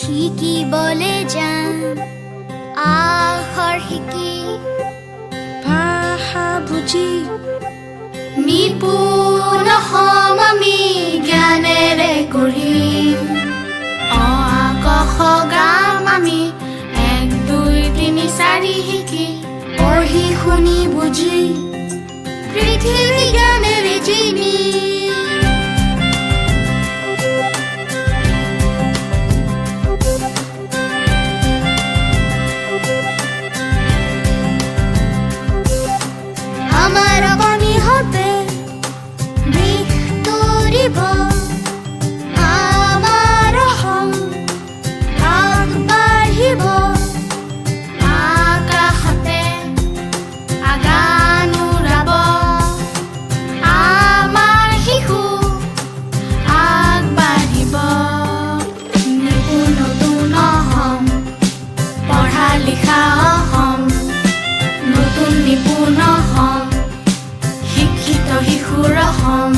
শিকিবলৈ যাম আখৰ শিকি ভাষা বুজি নিপুণ হ'ম আমি জ্ঞানেৰে গঢ়িম অ আ ক খ গাম আমি 1 2 3 4 শিকি পঢ়ি শুনি বুজি পৃথিৱী জ্ঞানেৰে জিনি আমাৰ অগণিহঁতে দিশ তৰিব আমাৰ অসম আগবাঢ়িব আকাশতে আগান উৰাব আমাৰ শিশু আগবাঢ়িব নিপুণ নতুন অসম পঢ়া লিখা অসম নতুন নিপুণ অসম শিক্ষিত শিশুৰ অসম